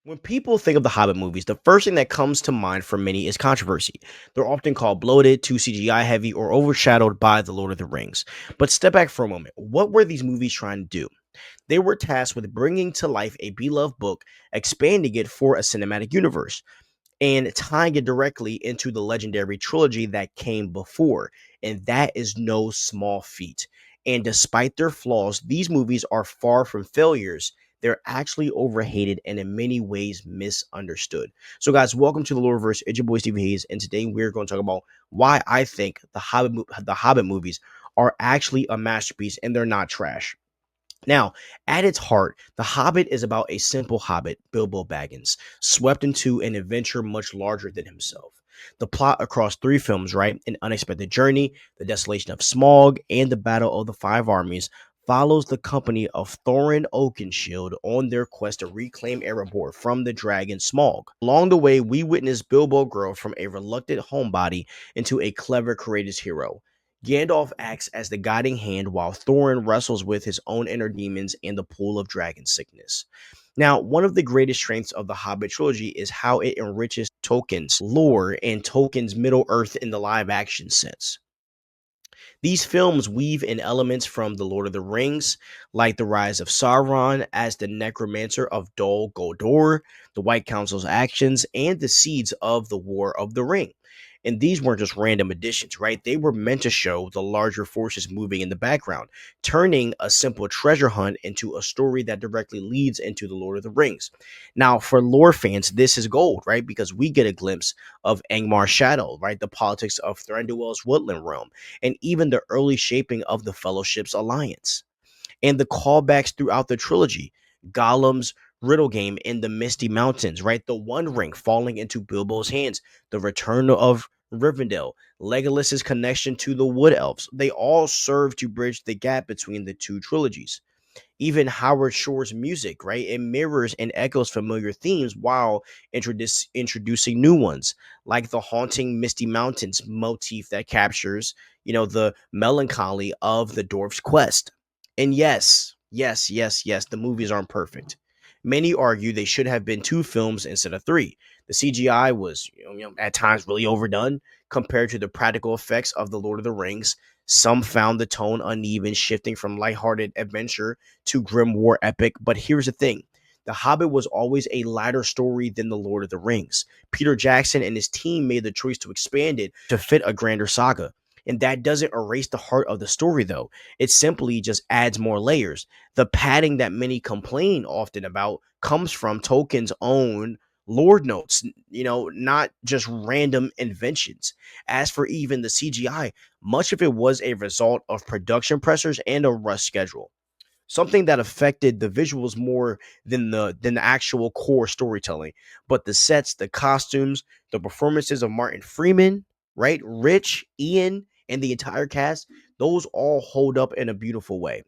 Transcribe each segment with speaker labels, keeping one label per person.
Speaker 1: When people think of the Hobbit movies, the first thing that comes to mind for many is controversy. They're often called bloated, too CGI heavy, or overshadowed by The Lord of the Rings. But step back for a moment. What were these movies trying to do? They were tasked with bringing to life a beloved book, expanding it for a cinematic universe, and tying it directly into the legendary trilogy that came before. And that is no small feat. And despite their flaws, these movies are far from failures. They're actually overhated and in many ways misunderstood. So, guys, welcome to the Loreverse. It's your boy Steve Hayes, and today we're going to talk about why I think the Hobbit movies are actually a masterpiece and they're not trash. Now, at its heart, The Hobbit is about a simple hobbit, Bilbo Baggins, swept into an adventure much larger than himself. The plot across three films, right? An Unexpected Journey, The Desolation of Smaug, and The Battle of the Five Armies, follows the company of Thorin Oakenshield on their quest to reclaim Erebor from the dragon Smaug. Along the way, we witness Bilbo grow from a reluctant homebody into a clever, courageous hero. Gandalf acts as the guiding hand while Thorin wrestles with his own inner demons and the pull of dragon sickness. Now, one of the greatest strengths of the Hobbit trilogy is how it enriches Tolkien's lore and Tolkien's Middle Earth in the live action sense. These films weave in elements from The Lord of the Rings, like the rise of Sauron as the necromancer of Dol Guldur, the White Council's actions, and the seeds of the War of the Ring. And these weren't just random additions, right? They were meant to show the larger forces moving in the background, turning a simple treasure hunt into a story that directly leads into The Lord of the Rings. Now, for lore fans, this is gold, right? Because we get a glimpse of Angmar's shadow, right? The politics of Thranduil's woodland realm and even the early shaping of the Fellowship's alliance. And the callbacks throughout the trilogy, Gollum's riddle game in the Misty Mountains, right? The One Ring falling into Bilbo's hands, the return of Rivendell, Legolas's connection to the Wood Elves. They all serve to bridge the gap between the two trilogies. Even Howard Shore's music, right? It mirrors and echoes familiar themes while introducing new ones, like the haunting Misty Mountains motif that captures, the melancholy of the dwarf's quest. And yes, the movies aren't perfect. Many argue they should have been two films instead of three. The CGI was, at times really overdone compared to the practical effects of The Lord of the Rings. Some found the tone uneven, shifting from lighthearted adventure to grim war epic. But here's the thing. The Hobbit was always a lighter story than The Lord of the Rings. Peter Jackson and his team made the choice to expand it to fit a grander saga. And that doesn't erase the heart of the story, though. It simply just adds more layers. The padding that many complain often about comes from Tolkien's own Lord notes, not just random inventions. As for even the CGI, much of it was a result of production pressures and a rush schedule. Something that affected the visuals more than the actual core storytelling. But the sets, the costumes, the performances of Martin Freeman, right? Rich, Ian, and the entire cast, those all hold up in a beautiful way.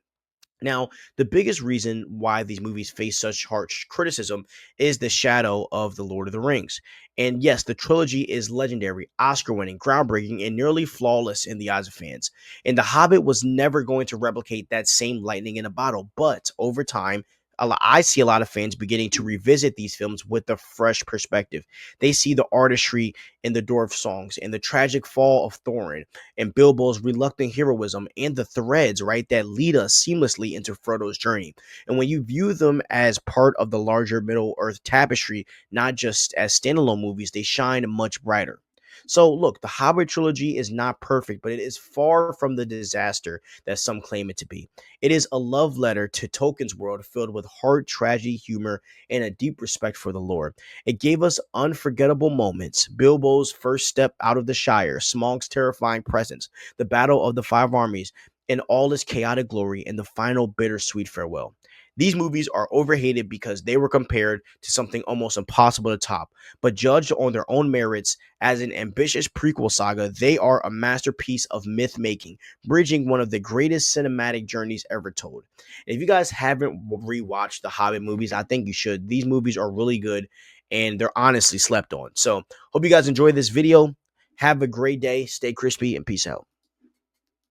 Speaker 1: Now, the biggest reason why these movies face such harsh criticism is the shadow of The Lord of the Rings. And yes, the trilogy is legendary, Oscar winning, groundbreaking, and nearly flawless in the eyes of fans. And The Hobbit was never going to replicate that same lightning in a bottle. But over time, I see a lot of fans beginning to revisit these films with a fresh perspective. They see the artistry in the dwarf songs and the tragic fall of Thorin and Bilbo's reluctant heroism and the threads, right, that lead us seamlessly into Frodo's journey. And when you view them as part of the larger Middle Earth tapestry, not just as standalone movies, they shine much brighter. So, look, the Hobbit trilogy is not perfect, but it is far from the disaster that some claim it to be. It is a love letter to Tolkien's world filled with heart, tragedy, humor, and a deep respect for the Lord. It gave us unforgettable moments: Bilbo's first step out of the Shire, Smaug's terrifying presence, the Battle of the Five Armies, in all its chaotic glory, and the final bittersweet farewell. These movies are overhated because they were compared to something almost impossible to top, but judged on their own merits as an ambitious prequel saga, they are a masterpiece of myth making, bridging one of the greatest cinematic journeys ever told. If you guys haven't rewatched the Hobbit movies, I think you should. These movies are really good and they're honestly slept on. So, hope you guys enjoyed this video. Have a great day. Stay crispy and peace out.